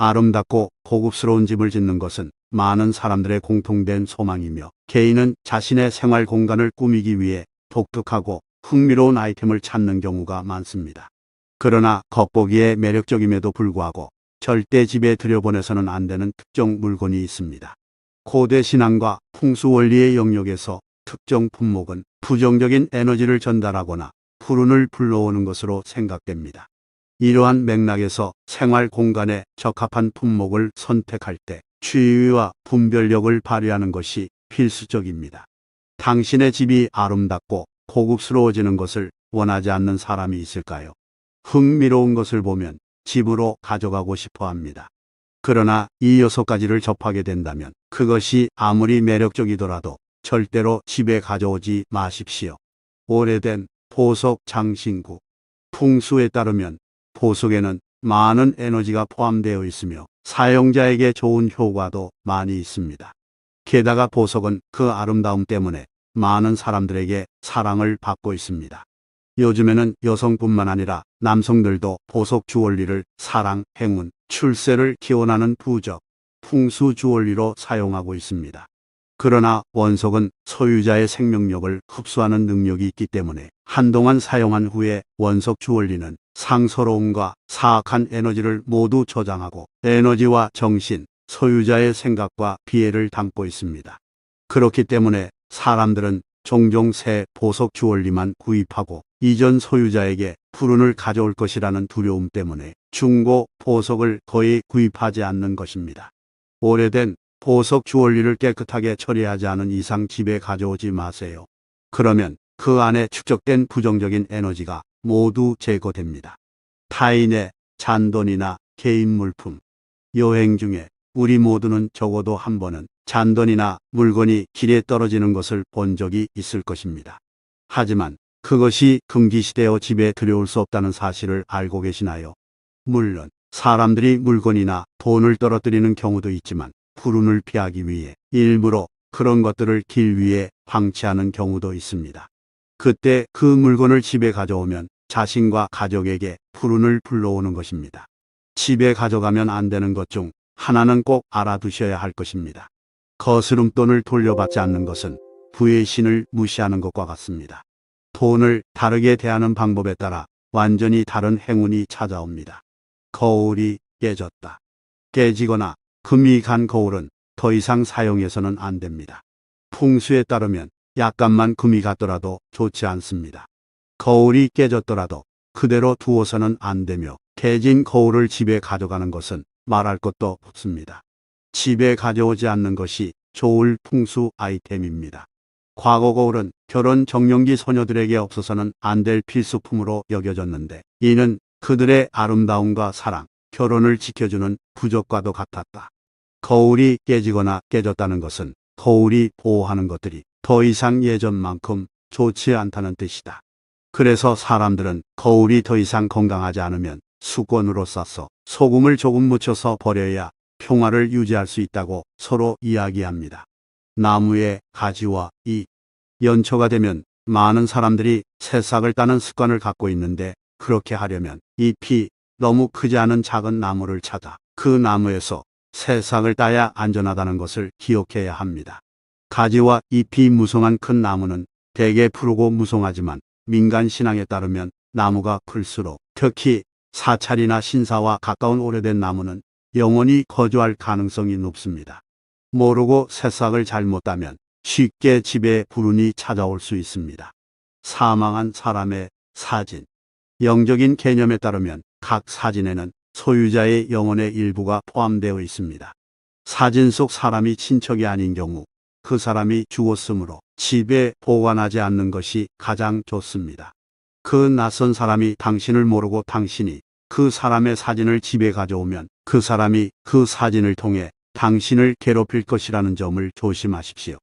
아름답고 고급스러운 집을 짓는 것은 많은 사람들의 공통된 소망이며, 개인은 자신의 생활 공간을 꾸미기 위해 독특하고 흥미로운 아이템을 찾는 경우가 많습니다. 그러나 겉보기에 매력적임에도 불구하고 절대 집에 들여보내서는 안 되는 특정 물건이 있습니다. 고대 신앙과 풍수 원리의 영역에서 특정 품목은 부정적인 에너지를 전달하거나 불운을 불러오는 것으로 생각됩니다. 이러한 맥락에서 생활 공간에 적합한 품목을 선택할 때 주의와 분별력을 발휘하는 것이 필수적입니다. 당신의 집이 아름답고 고급스러워지는 것을 원하지 않는 사람이 있을까요? 흥미로운 것을 보면 집으로 가져가고 싶어 합니다. 그러나 이 6가지를 접하게 된다면 그것이 아무리 매력적이더라도 절대로 집에 가져오지 마십시오. 오래된 보석 장신구. 풍수에 따르면 보석에는 많은 에너지가 포함되어 있으며 사용자에게 좋은 효과도 많이 있습니다. 게다가 보석은 그 아름다움 때문에 많은 사람들에게 사랑을 받고 있습니다. 요즘에는 여성뿐만 아니라 남성들도 보석 주얼리를 사랑, 행운, 출세를 기원하는 부적, 풍수 주얼리로 사용하고 있습니다. 그러나 원석은 소유자의 생명력을 흡수하는 능력이 있기 때문에 한동안 사용한 후에 원석 주얼리는 상서로움과 사악한 에너지를 모두 저장하고 에너지와 정신, 소유자의 생각과 비애를 담고 있습니다. 그렇기 때문에 사람들은 종종 새 보석 주얼리만 구입하고 이전 소유자에게 불운을 가져올 것이라는 두려움 때문에 중고 보석을 거의 구입하지 않는 것입니다. 오래된 보석 주얼리를 깨끗하게 처리하지 않은 이상 집에 가져오지 마세요. 그러면 그 안에 축적된 부정적인 에너지가 모두 제거됩니다. 타인의 잔돈이나 개인 물품. 여행 중에 우리 모두는 적어도 한 번은 잔돈이나 물건이 길에 떨어지는 것을 본 적이 있을 것입니다. 하지만 그것이 금기시되어 집에 들여올 수 없다는 사실을 알고 계시나요? 물론 사람들이 물건이나 돈을 떨어뜨리는 경우도 있지만 불운을 피하기 위해 일부러 그런 것들을 길 위에 방치하는 경우도 있습니다. 그때 그 물건을 집에 가져오면 자신과 가족에게 불운을 불러오는 것입니다. 집에 가져가면 안 되는 것 중 하나는 꼭 알아두셔야 할 것입니다. 거스름돈을 돌려받지 않는 것은 부의 신을 무시하는 것과 같습니다. 돈을 다르게 대하는 방법에 따라 완전히 다른 행운이 찾아옵니다. 거울이 깨졌다. 깨지거나 금이 간 거울은 더 이상 사용해서는 안 됩니다. 풍수에 따르면 약간만 금이 갔더라도 좋지 않습니다. 거울이 깨졌더라도 그대로 두어서는 안 되며 깨진 거울을 집에 가져가는 것은 말할 것도 없습니다. 집에 가져오지 않는 것이 좋을 풍수 아이템입니다. 과거 거울은 결혼 정년기 소녀들에게 없어서는 안 될 필수품으로 여겨졌는데 이는 그들의 아름다움과 사랑, 결혼을 지켜주는 부적과도 같았다. 거울이 깨지거나 깨졌다는 것은 거울이 보호하는 것들이 더 이상 예전만큼 좋지 않다는 뜻이다. 그래서 사람들은 거울이 더 이상 건강하지 않으면 수건으로 싸서 소금을 조금 묻혀서 버려야 평화를 유지할 수 있다고 서로 이야기합니다. 나무의 가지와 잎. 연초가 되면 많은 사람들이 새싹을 따는 습관을 갖고 있는데 그렇게 하려면 잎이 너무 크지 않은 작은 나무를 찾아 그 나무에서 새싹을 따야 안전하다는 것을 기억해야 합니다. 가지와 잎이 무성한 큰 나무는 대개 푸르고 무성하지만 민간 신앙에 따르면 나무가 클수록, 특히 사찰이나 신사와 가까운 오래된 나무는 영원히 거주할 가능성이 높습니다. 모르고 새싹을 잘못 따면 쉽게 집에 불운이 찾아올 수 있습니다. 사망한 사람의 사진. 영적인 개념에 따르면 각 사진에는 소유자의 영혼의 일부가 포함되어 있습니다. 사진 속 사람이 친척이 아닌 경우 그 사람이 죽었으므로 집에 보관하지 않는 것이 가장 좋습니다. 그 낯선 사람이 당신을 모르고 당신이 그 사람의 사진을 집에 가져오면 그 사람이 그 사진을 통해 당신을 괴롭힐 것이라는 점을 조심하십시오.